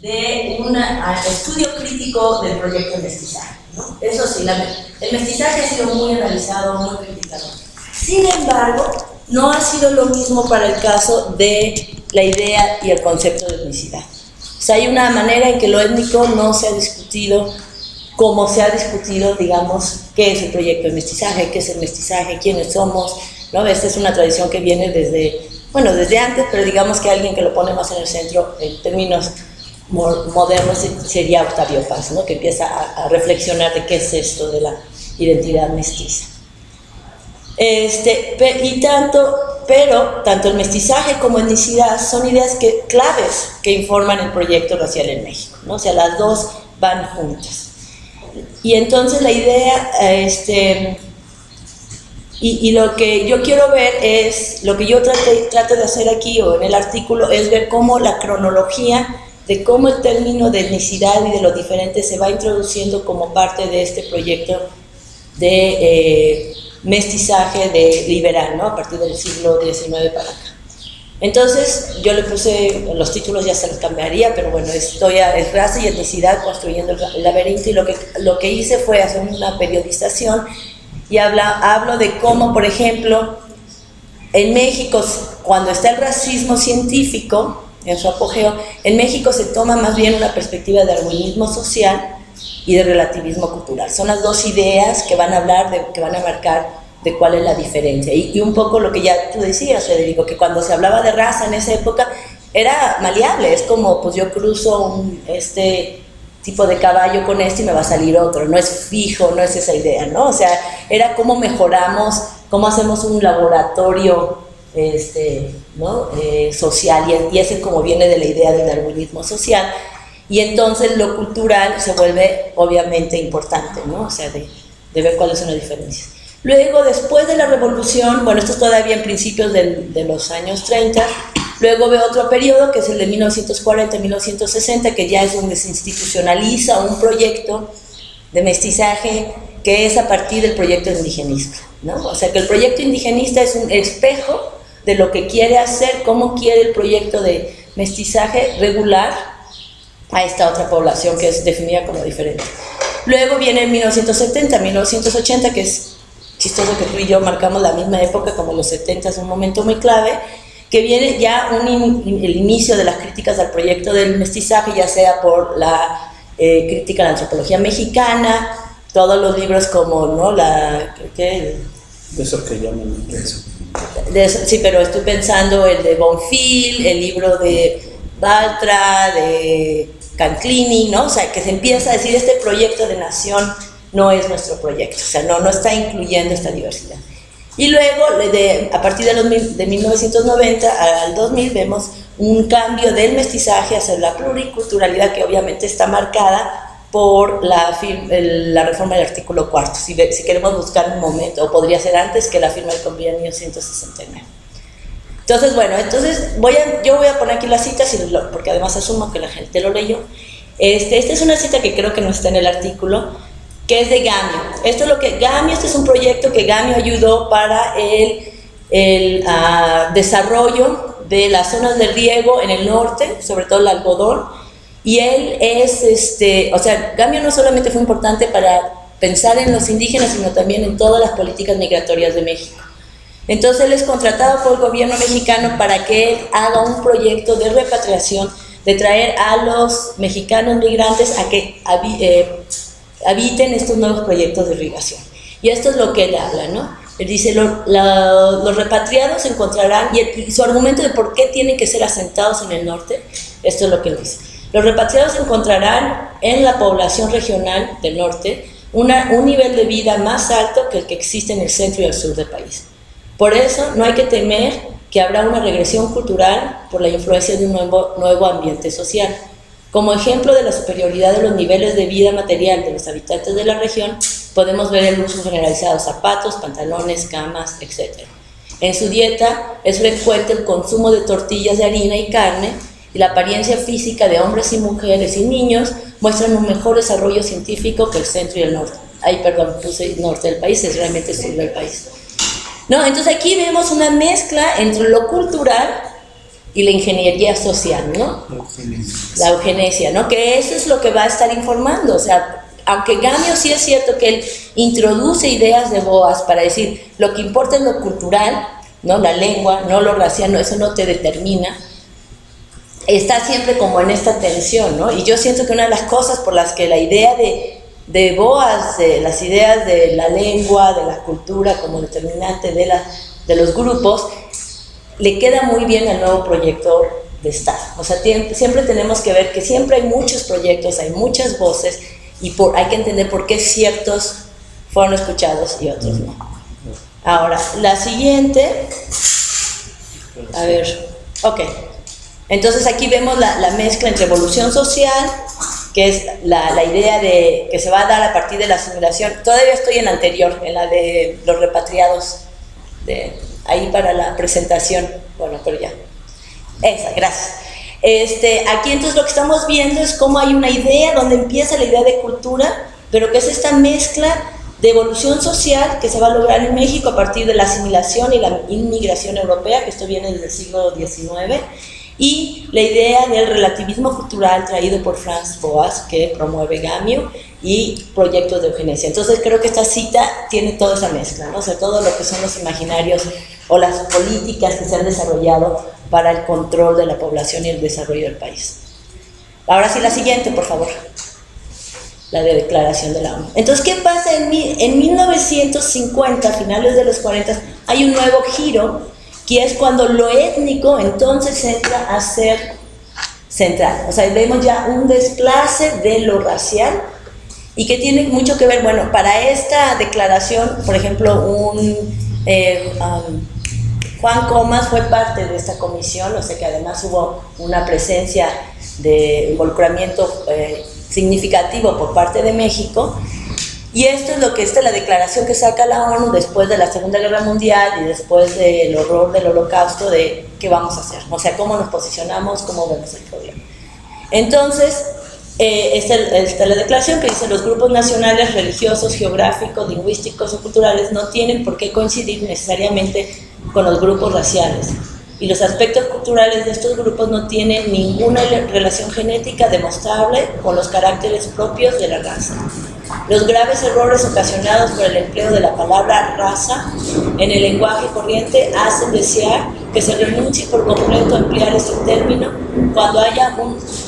de un estudio crítico del proyecto mestizaje, ¿no? Eso sí, el mestizaje ha sido muy analizado, muy criticado. Sin embargo, no ha sido lo mismo para el caso de la idea y el concepto de etnicidad. O sea, hay una manera en que lo étnico no se ha discutido como se ha discutido, digamos, qué es el proyecto de mestizaje, qué es el mestizaje, quiénes somos, ¿no? Esta es una tradición que viene desde antes, pero digamos que alguien que lo pone más en el centro en términos modernos sería Octavio Paz, ¿no? Que empieza a reflexionar de qué es esto de la identidad mestiza. Pero tanto el mestizaje como etnicidad son ideas claves que informan el proyecto racial en México, ¿no? O sea, las dos van juntas. Y entonces la idea, y lo que yo quiero ver es, lo que yo trato de hacer aquí o en el artículo, es ver cómo la cronología de cómo el término de etnicidad y de lo diferente se va introduciendo como parte de este proyecto de mestizaje liberal, ¿no? A partir del siglo XIX para acá. Entonces, yo le puse, los títulos ya se los cambiaría, pero bueno, es raza y etnicidad construyendo el laberinto, y lo que hice fue hacer una periodización y hablo de cómo, por ejemplo, en México, cuando está el racismo científico, en su apogeo, en México se toma más bien una perspectiva de darwinismo social y de relativismo cultural. Son las dos ideas que van a hablar, que van a marcar de cuál es la diferencia. Y un poco lo que ya tú decías, Federico, que cuando se hablaba de raza en esa época era maleable, es como, pues yo cruzo este tipo de caballo con y me va a salir otro, no es fijo, no es esa idea, ¿no? O sea, era cómo mejoramos, cómo hacemos un laboratorio ¿no? Social, y ese como viene de la idea del darwinismo social, y entonces lo cultural se vuelve obviamente importante, ¿no? O sea, de ver cuáles son las diferencias. Luego, después de la revolución, bueno, esto es todavía en principios de los años 30, luego veo otro periodo que es el de 1940-1960, que ya es donde se institucionaliza un proyecto de mestizaje que es a partir del proyecto indigenista, ¿no? O sea, que el proyecto indigenista es un espejo de lo que quiere hacer, cómo quiere el proyecto de mestizaje regular a esta otra población que es definida como diferente. Luego viene en 1970-1980, que es chistoso que tú y yo marcamos la misma época, como los 70 es un momento muy clave, que viene ya el inicio de las críticas al proyecto del mestizaje, ya sea por la crítica a la antropología mexicana, todos los libros como, ¿no? De eso que llaman eso. Sí, pero estoy pensando el de Bonfil, el libro de Baltra, de Canclini, ¿no? O sea, que se empieza a decir, este proyecto de nación no es nuestro proyecto, o sea, no está incluyendo esta diversidad. Y luego, a partir de 1990 al 2000, vemos un cambio del mestizaje hacia la pluriculturalidad, que obviamente está marcada por la reforma del artículo 4, si queremos buscar un momento, o podría ser antes que la firma del Convenio 1969. Entonces, bueno, yo voy a poner aquí las citas, porque además asumo que la gente lo leyó. Esta es una cita que creo que no está en el artículo, que es de Gamio. Este es un proyecto que Gamio ayudó para el desarrollo de las zonas de riego en el norte, sobre todo el algodón, y él es, o sea, Gamio no solamente fue importante para pensar en los indígenas, sino también en todas las políticas migratorias de México. Entonces él es contratado por el gobierno mexicano para que él haga un proyecto de repatriación, de traer a los mexicanos migrantes a que habiten estos nuevos proyectos de irrigación. Y esto es lo que él habla, ¿no? Él dice, los repatriados encontrarán, y su argumento de por qué tienen que ser asentados en el norte, esto es lo que él dice. Los repatriados encontrarán en la población regional del norte un nivel de vida más alto que el que existe en el centro y el sur del país. Por eso no hay que temer que habrá una regresión cultural por la influencia de un nuevo ambiente social. Como ejemplo de la superioridad de los niveles de vida material de los habitantes de la región, podemos ver el uso generalizado de zapatos, pantalones, camas, etc. En su dieta es frecuente el consumo de tortillas de harina y carne, y la apariencia física de hombres y mujeres y niños muestran un mejor desarrollo científico que el centro y el norte. Puse norte del país, es realmente el sur del país. ¿No? Entonces aquí vemos una mezcla entre lo cultural y la ingeniería social, ¿no? La eugenesia, ¿no? Que eso es lo que va a estar informando, o sea, aunque Gamio sí es cierto que él introduce ideas de Boas para decir, lo que importa es lo cultural, ¿no? La lengua, no lo racial, no, eso no te determina, está siempre como en esta tensión, ¿no? Y yo siento que una de las cosas por las que la idea de Boas, de las ideas de la lengua, de la cultura como determinante de los grupos, le queda muy bien al nuevo proyecto de Estado. O sea, siempre tenemos que ver que siempre hay muchos proyectos, hay muchas voces, y hay que entender por qué ciertos fueron escuchados y otros no. Ahora, la siguiente, a ver, ok. Entonces aquí vemos la mezcla entre evolución social, que es la idea de que se va a dar a partir de la asimilación. Todavía estoy en la anterior, en la de los repatriados, ahí para la presentación, bueno, pero ya. Esa, gracias. Aquí entonces lo que estamos viendo es cómo hay una idea donde empieza la idea de cultura, pero que es esta mezcla de evolución social que se va a lograr en México a partir de la asimilación y la inmigración europea, que esto viene desde el siglo XIX, y la idea del relativismo cultural traído por Franz Boas, que promueve Gamio, y proyectos de eugenesia. Entonces creo que esta cita tiene toda esa mezcla, ¿no? O sea, todo lo que son los imaginarios o las políticas que se han desarrollado para el control de la población y el desarrollo del país. Ahora sí, la siguiente, por favor. La de declaración de la ONU. Entonces, ¿qué pasa en 1950, a finales de los 40, hay un nuevo giro, que es cuando lo étnico entonces entra a ser central. O sea, vemos ya un desplace de lo racial y que tiene mucho que ver, bueno, para esta declaración, por ejemplo, Juan Comas fue parte de esta comisión, o sea que además hubo una presencia de involucramiento significativo por parte de México, y esto es lo que la declaración que saca la ONU después de la Segunda Guerra Mundial y después del horror del Holocausto, de qué vamos a hacer, o sea, cómo nos posicionamos, cómo vemos el problema. Entonces, esta la declaración que dice: los grupos nacionales, religiosos, geográficos, lingüísticos o culturales no tienen por qué coincidir necesariamente con los grupos raciales, y los aspectos culturales de estos grupos no tienen ninguna relación genética demostrable con los caracteres propios de la raza. Los graves errores ocasionados por el empleo de la palabra raza en el lenguaje corriente hacen desear que se renuncie por completo a emplear este término cuando haya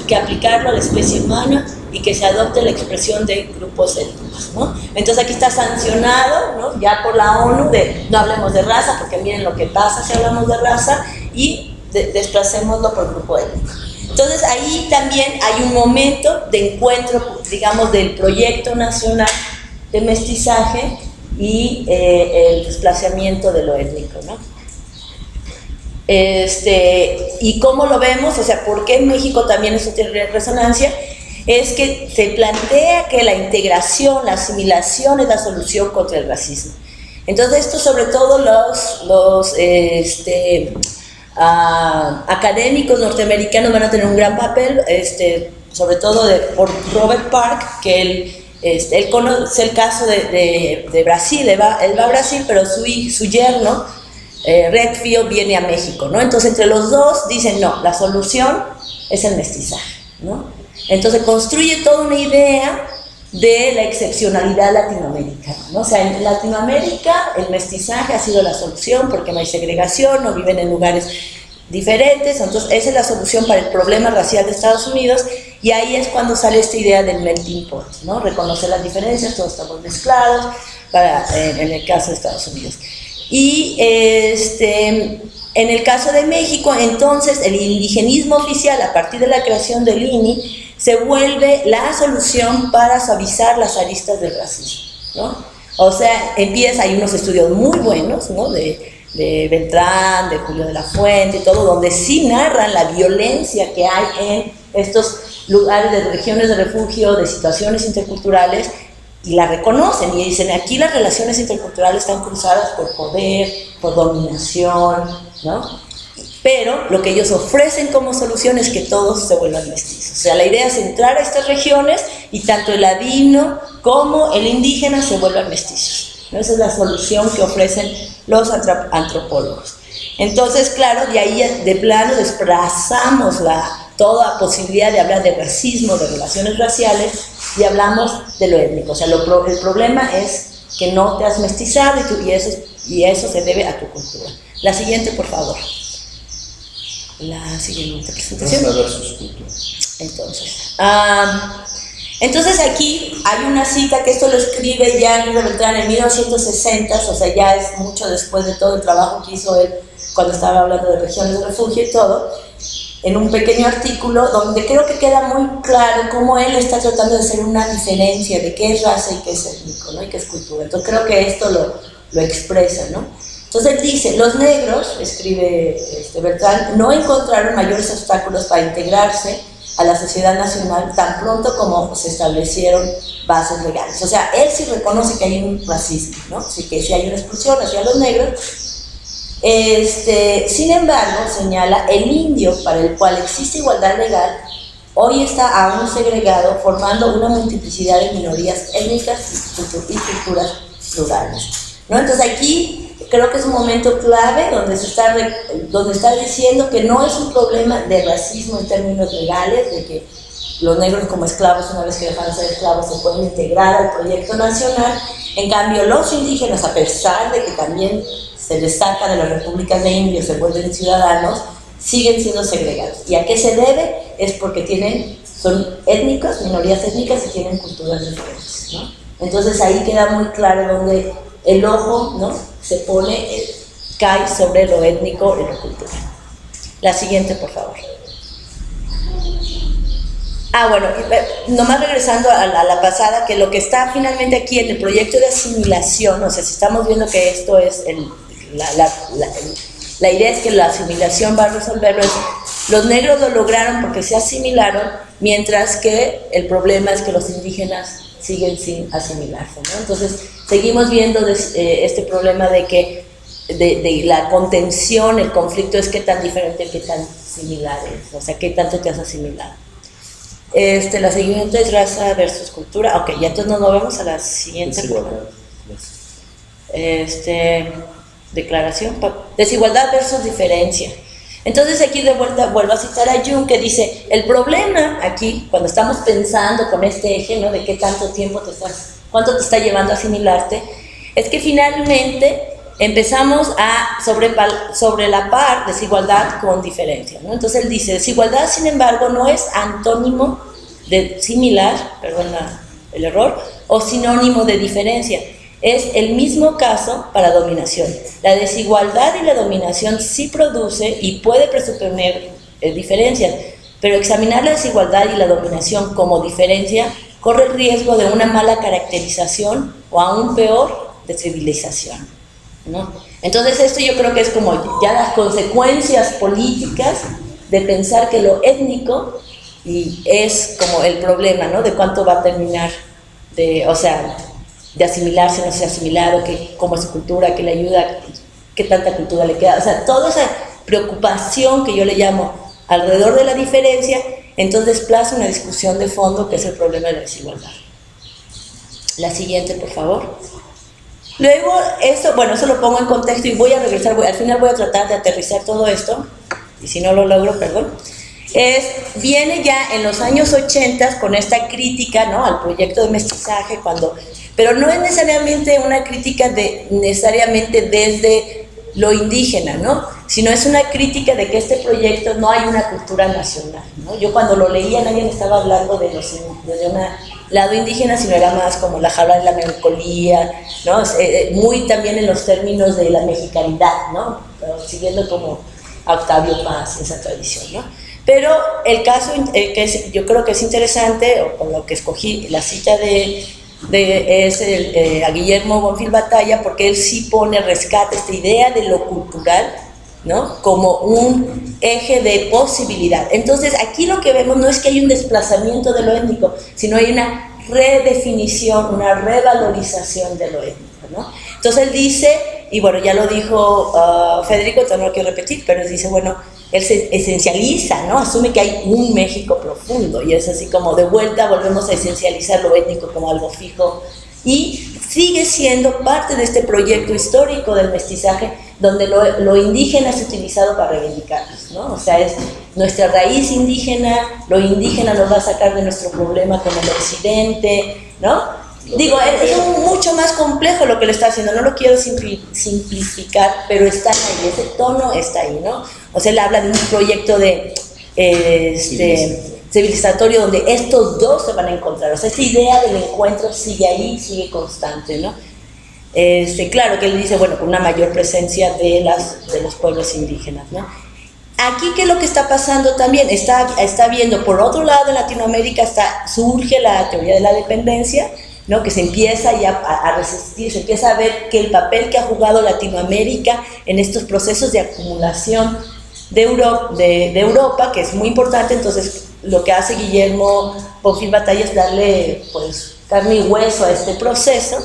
que aplicarlo a la especie humana y que se adopte la expresión de grupos étnicos, ¿no? Entonces aquí está sancionado, ¿no?, ya por la ONU, de no hablemos de raza, porque miren lo que pasa si hablamos de raza, y desplacémoslo por grupo étnico. Entonces ahí también hay un momento de encuentro, digamos, del proyecto nacional de mestizaje y el desplazamiento de lo étnico, ¿no? Y cómo lo vemos, o sea, ¿por qué en México también eso tiene resonancia? Es que se plantea que la integración, la asimilación es la solución contra el racismo. Entonces esto, sobre todo los académicos norteamericanos van a tener un gran papel, sobre todo por Robert Park, que él conoce el caso de Brasil. Él va a Brasil, pero su yerno, Redfield, viene a México, ¿no? Entonces entre los dos dicen, no, la solución es el mestizaje, ¿no? Entonces construye toda una idea de la excepcionalidad latinoamericana, ¿no? O sea, en Latinoamérica el mestizaje ha sido la solución porque no hay segregación, no viven en lugares diferentes, entonces esa es la solución para el problema racial de Estados Unidos, y ahí es cuando sale esta idea del melting pot, ¿no? Reconocer las diferencias, todos estamos mezclados, en el caso de Estados Unidos. Y en el caso de México, entonces, el indigenismo oficial, a partir de la creación del INI, se vuelve la solución para suavizar las aristas del racismo, ¿no? O sea, hay unos estudios muy buenos, ¿no?, de Beltrán, de Julio de la Fuente y todo, donde sí narran la violencia que hay en estos lugares de regiones de refugio, de situaciones interculturales, y la reconocen y dicen, aquí las relaciones interculturales están cruzadas por poder, por dominación, ¿no? Pero lo que ellos ofrecen como solución es que todos se vuelvan mestizos. O sea, la idea es entrar a estas regiones y tanto el ladino como el indígena se vuelvan mestizos, ¿no? Esa es la solución que ofrecen los antropólogos. Entonces, claro, de ahí de plano desplazamos toda posibilidad de hablar de racismo, de relaciones raciales, y hablamos de lo étnico. O sea, el problema es que no te has mestizado y eso se debe a tu cultura. La siguiente, por favor. La siguiente presentación. Raza versus cultura. Entonces aquí hay una cita que esto lo escribe ya Luis de Beltrán en 1960, o sea, ya es mucho después de todo el trabajo que hizo él cuando estaba hablando de regiones de refugio y todo, en un pequeño artículo donde creo que queda muy claro cómo él está tratando de hacer una diferencia de qué es raza y qué es étnico, ¿no? Y qué es cultura. Entonces creo que esto lo expresa, ¿no? Entonces él dice, los negros, escribe Beltrán, no encontraron mayores obstáculos para integrarse a la sociedad nacional tan pronto como se establecieron bases legales. O sea, él sí reconoce que hay un racismo, ¿no? Sí, que sí hay una expulsión hacia los negros. Sin embargo, señala, el indio, para el cual existe igualdad legal, hoy está aún segregado, formando una multiplicidad de minorías étnicas y culturas plurales, ¿no? Entonces aquí creo que es un momento clave donde está diciendo que no es un problema de racismo en términos legales, de que los negros como esclavos, una vez que dejan de ser esclavos, se pueden integrar al proyecto nacional. En cambio, los indígenas, a pesar de que también se les saca de las repúblicas de indios, se vuelven ciudadanos, siguen siendo segregados. ¿Y a qué se debe? Es porque son étnicos, minorías étnicas y tienen culturas diferentes, ¿no? Entonces ahí queda muy claro donde el ojo, ¿no?, se pone, cae sobre lo étnico y lo cultural. La siguiente, por favor. Bueno, nomás regresando a la pasada, que lo que está finalmente aquí en el proyecto de asimilación, o sea, si estamos viendo que esto es la idea es que la asimilación va a resolverlo, los negros lo lograron porque se asimilaron, mientras que el problema es que los indígenas siguen sin asimilarse, ¿no? Entonces, seguimos viendo este problema de la contención, el conflicto es qué tan diferente, qué tan similar es, o sea, qué tanto te has asimilado. La siguiente es raza versus cultura. Ok, ya entonces nos movemos a la siguiente. Declaración. Desigualdad versus diferencia. Entonces aquí de vuelta vuelvo a citar a Jung, que dice, el problema aquí, cuando estamos pensando con este eje, ¿no?, de qué tanto tiempo cuánto te está llevando a asimilarte, es que finalmente empezamos a sobrelapar desigualdad con diferencia, ¿no? Entonces él dice, desigualdad, sin embargo, no es antónimo de similar, perdón el error, o sinónimo de diferencia. Es el mismo caso para dominación. La desigualdad y la dominación sí produce y puede presuponer diferencias, pero examinar la desigualdad y la dominación como diferencia corre el riesgo de una mala caracterización o aún peor, de civilización, ¿no? Entonces esto yo creo que es como ya las consecuencias políticas de pensar que lo étnico y es como el problema, ¿no?, de cuánto va a terminar de asimilarse, no se ha asimilado, cómo es su cultura, qué le ayuda, qué tanta cultura le queda, o sea, toda esa preocupación que yo le llamo alrededor de la diferencia, entonces desplaza una discusión de fondo que es el problema de la desigualdad. La siguiente, por favor. Luego, eso lo pongo en contexto y voy a regresar, al final voy a tratar de aterrizar todo esto, y si no lo logro, perdón. Viene ya en los años 80 con esta crítica, ¿no?, al proyecto de mestizaje, pero no es necesariamente una crítica necesariamente desde lo indígena, ¿no?, sino es una crítica de que este proyecto no hay una cultura nacional, ¿no? Yo cuando lo leía nadie me estaba hablando desde un lado indígena, sino era más como la jaula de la melancolía, ¿no? Muy también en los términos de la mexicanidad, ¿no?, siguiendo como a Octavio Paz, esa tradición, ¿no? Pero el caso yo creo que es interesante, o con lo que escogí la cita a Guillermo Bonfil Batalla, porque él sí rescata esta idea de lo cultural, ¿no?, como un eje de posibilidad. Entonces aquí lo que vemos no es que hay un desplazamiento de lo étnico, sino hay una redefinición, una revalorización de lo étnico, ¿no? Entonces él dice, y bueno, ya lo dijo Federico, entonces no lo quiero repetir, pero él dice, bueno, él se esencializa, ¿no?, asume que hay un México profundo, y es así como de vuelta volvemos a esencializar lo étnico como algo fijo, y sigue siendo parte de este proyecto histórico del mestizaje, donde lo indígena es utilizado para reivindicarnos, ¿no? O sea, es nuestra raíz indígena, lo indígena nos va a sacar de nuestro problema con el occidente, ¿no? Digo, es mucho más complejo lo que le está haciendo, no lo quiero simplificar, pero está ahí, ese tono está ahí, ¿no? O sea, él habla de un proyecto de civilizatorio donde estos dos se van a encontrar, o sea, esta idea del encuentro sigue ahí, sigue constante, ¿no? Claro que él dice, bueno, con una mayor presencia de los pueblos indígenas, ¿no? Aquí, ¿qué es lo que está pasando también? Está viendo, por otro lado, en Latinoamérica surge la teoría de la dependencia, ¿no? Que se empieza ya a resistir, se empieza a ver que el papel que ha jugado Latinoamérica en estos procesos de acumulación de Europa, que es muy importante. Entonces lo que hace Guillermo Bonfil Batalla es darle, pues, carne y hueso a este proceso.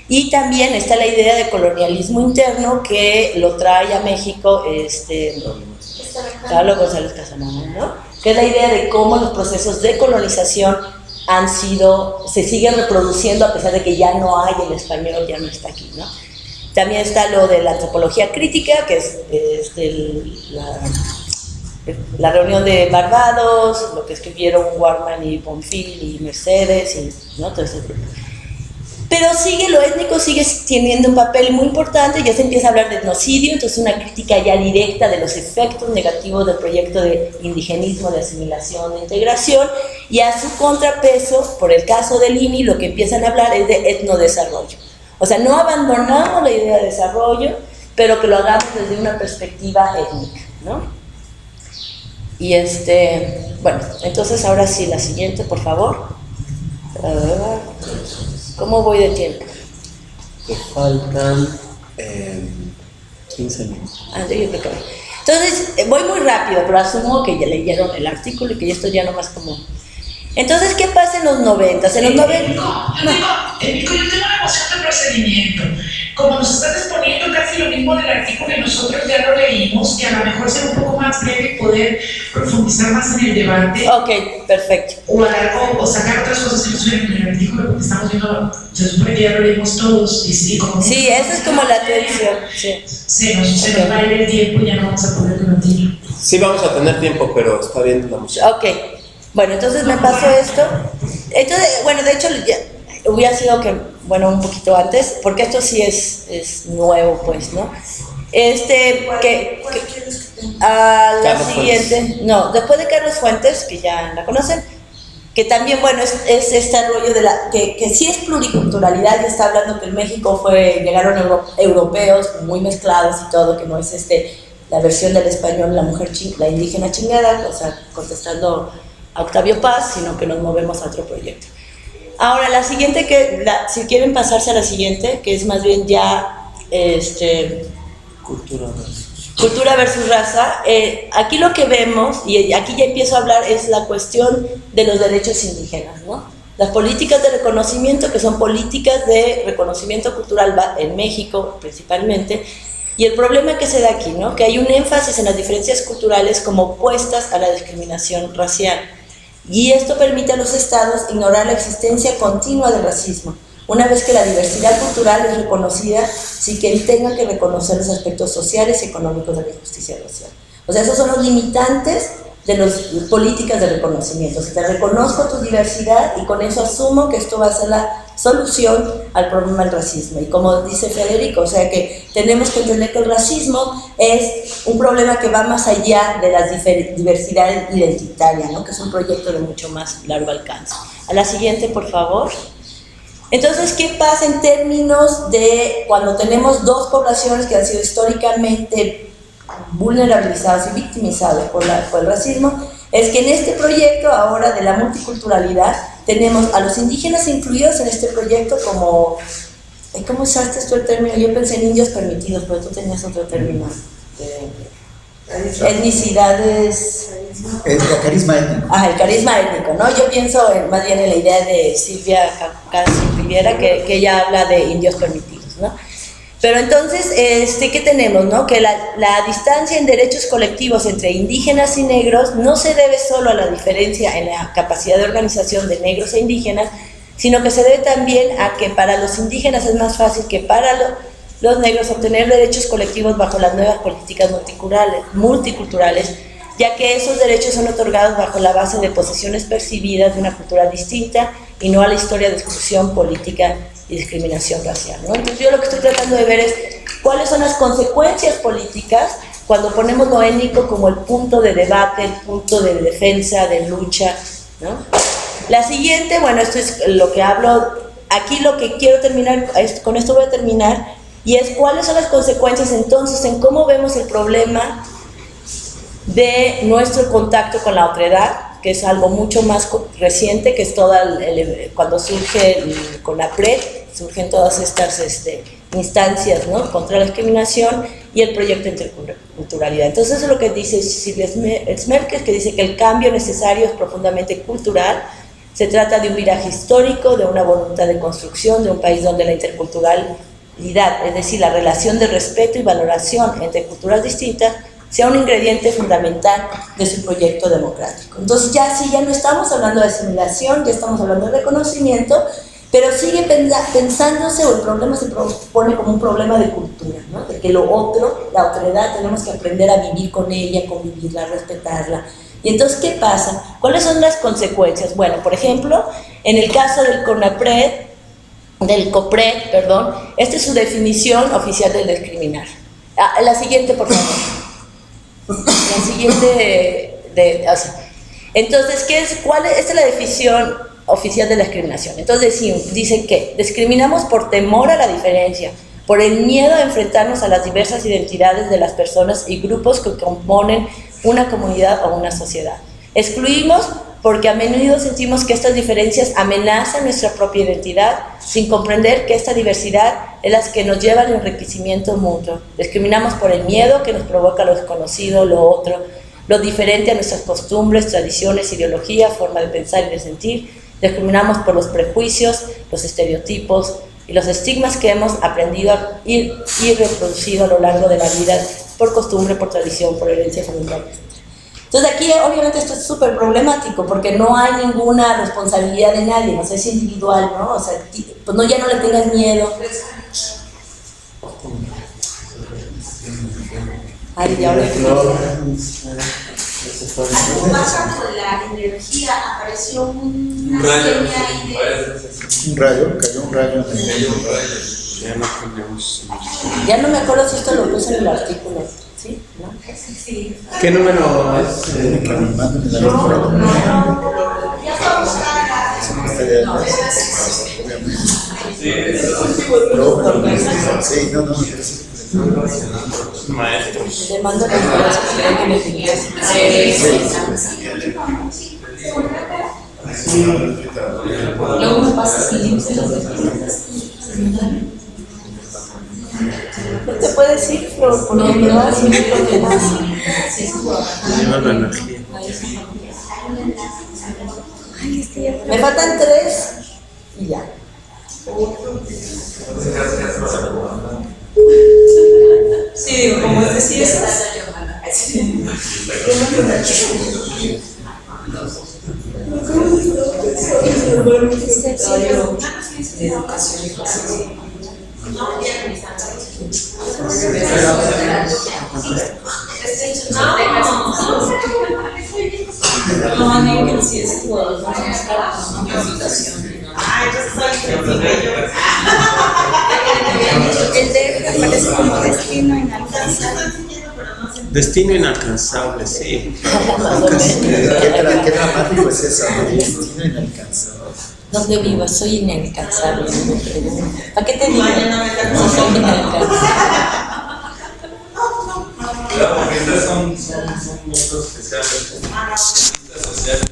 Y también está la idea de colonialismo interno que lo trae a México Carlos González Casanova, ¿no? Que es la idea de cómo los procesos de colonización se siguen reproduciendo a pesar de que ya no hay el español, ya no está aquí, ¿no? También está lo de la antropología crítica, que es la reunión de Barbados, lo que escribieron Warman y Bonfil y Mercedes, ¿no? Todo ese grupo. Pero lo étnico sigue teniendo un papel muy importante, ya se empieza a hablar de etnocidio, entonces una crítica ya directa de los efectos negativos del proyecto de indigenismo, de asimilación, de integración, y a su contrapeso, por el caso del INI, lo que empiezan a hablar es de etnodesarrollo. O sea, no abandonamos la idea de desarrollo, pero que lo hagamos desde una perspectiva étnica, ¿no? Y bueno, entonces ahora sí, la siguiente, por favor. ¿Cómo voy de tiempo? Te faltan 15 minutos. Yo creo que voy. Entonces, voy muy rápido, pero asumo que ya leyeron el artículo y que esto ya nomás como... Entonces, ¿qué pasa en los 90? En los 90... Yo tengo una emoción de procedimiento. Como nos estás exponiendo casi lo mismo del artículo y nosotros ya lo leímos, que a lo mejor sea un poco más breve y poder profundizar más en el debate. Ok, perfecto. O sacar otras cosas que no en el artículo, porque estamos viendo, se supone que ya lo leímos todos. Y como sí, esa es como la tensión. Sí. Se nos va a ir el tiempo y ya no vamos a poder debatir. Sí, vamos a tener tiempo, pero está bien la música. Ok. Bueno, entonces me pasó esto. Entonces, bueno, de hecho, ya hubiera sido que, bueno, un poquito antes, porque esto sí es nuevo, pues, ¿no? A la siguiente, Fuentes. No, después de Carlos Fuentes, que ya la conocen, que también, bueno, es este rollo de que sí es pluriculturalidad, ya está hablando que en México llegaron europeos muy mezclados y todo, que no es la versión del español, la indígena chingada, o sea, contestando a Octavio Paz, sino que nos movemos a otro proyecto. Ahora, la siguiente, si quieren pasarse a la siguiente, que es más bien ya cultura versus raza, aquí lo que vemos, y aquí ya empiezo a hablar, es la cuestión de los derechos indígenas, ¿no? Las políticas de reconocimiento, que son políticas de reconocimiento cultural en México principalmente, y el problema que se da aquí, ¿no? Que hay un énfasis en las diferencias culturales como opuestas a la discriminación racial. Y esto permite a los estados ignorar la existencia continua del racismo, una vez que la diversidad cultural es reconocida sin que él tenga que reconocer los aspectos sociales y económicos de la injusticia racial. O sea, esos son los limitantes de las políticas de reconocimiento. O sea, te reconozco tu diversidad y con eso asumo que esto va a ser la solución al problema del racismo. Y como dice Federico, o sea que tenemos que entender que el racismo es un problema que va más allá de la diversidad identitaria, ¿no? Que es un proyecto de mucho más largo alcance. A la siguiente, por favor. Entonces, ¿qué pasa en términos de cuando tenemos dos poblaciones que han sido históricamente vulnerabilizadas y victimizadas por el racismo? Es que en este proyecto ahora de la multiculturalidad tenemos a los indígenas incluidos en este proyecto como... ¿Cómo usaste tú el término? Yo pensé en indios permitidos, pero tú tenías otro término. Etnicidades... El carisma étnico. El carisma étnico, ¿no? Yo pienso más bien en la idea de Silvia Casi-Piviera, que ella habla de indios permitidos, ¿no? Pero entonces, ¿qué tenemos, no? Que la distancia en derechos colectivos entre indígenas y negros no se debe solo a la diferencia en la capacidad de organización de negros e indígenas, sino que se debe también a que para los indígenas es más fácil que para los negros obtener derechos colectivos bajo las nuevas políticas multiculturales, ya que esos derechos son otorgados bajo la base de posiciones percibidas de una cultura distinta y no a la historia de exclusión política y discriminación racial, ¿no? Entonces yo lo que estoy tratando de ver es cuáles son las consecuencias políticas cuando ponemos lo étnico como el punto de debate, el punto de defensa, de lucha, ¿no? La siguiente, bueno, esto es lo que hablo, aquí lo que quiero terminar, con esto voy a terminar, y es cuáles son las consecuencias entonces en cómo vemos el problema de nuestro contacto con la otredad, que es algo mucho más reciente, que es cuando surge con la PRED, surgen todas estas instancias, ¿no?, contra la discriminación y el proyecto interculturalidad. Entonces eso es lo que dice Silvia Smerkes, que dice que el cambio necesario es profundamente cultural, se trata de un viraje histórico, de una voluntad de construcción de un país donde la interculturalidad, es decir, la relación de respeto y valoración entre culturas distintas, sea un ingrediente fundamental de su proyecto democrático. Entonces ya no estamos hablando de asimilación, ya estamos hablando de reconocimiento, pero sigue pensándose, o el problema se pone como un problema de cultura, ¿no? De que lo otro, la otredad, tenemos que aprender a vivir con ella, convivirla, respetarla. Y entonces, ¿qué pasa? ¿Cuáles son las consecuencias? Bueno, por ejemplo, en el caso del COPRED, perdón, esta es su definición oficial de discriminar. La siguiente, por favor. La siguiente, entonces, esta es la definición oficial de la discriminación. Entonces dice que discriminamos por temor a la diferencia, por el miedo a enfrentarnos a las diversas identidades de las personas y grupos que componen una comunidad o una sociedad. Excluimos porque a menudo sentimos que estas diferencias amenazan nuestra propia identidad, sin comprender que esta diversidad es la que nos lleva al enriquecimiento mutuo. Discriminamos por el miedo que nos provoca lo desconocido, lo otro, lo diferente a nuestras costumbres, tradiciones, ideología, forma de pensar y de sentir. Discriminamos por los prejuicios, los estereotipos y los estigmas que hemos aprendido y reproducido a lo largo de la vida por costumbre, por tradición, por herencia familiar. Entonces aquí obviamente esto es súper problemático porque no hay ninguna responsabilidad de nadie, o sea, es individual, ¿no? O sea, pues no, ya no le tengas miedo. Ay, ya ahora algo pasando de la energía, apareció una señal ahí de... Un rayo, cayó un rayo. Ya no me acuerdo si esto lo puse en el artículo, ¿sí? ¿No? Sí. ¿Qué número es? Sí, no. Maestros. Le mando las cosas que me pides. Luego me pasas el link de los ¿No te puedes ir por lo que vas y lo que vas? Lleva la energía. Me faltan 3 y ya. Sí, digo, como es decir, El DF parece como destino inalcanzable. Destino inalcanzable, sí. Qué dramático es eso, ¿no? Destino inalcanzable. ¿Dónde vivas? Soy inalcanzable, no me pregunto. ¿Para qué te digo? Si soy inalcanzable. Claro, porque estas son votos especiales sociales.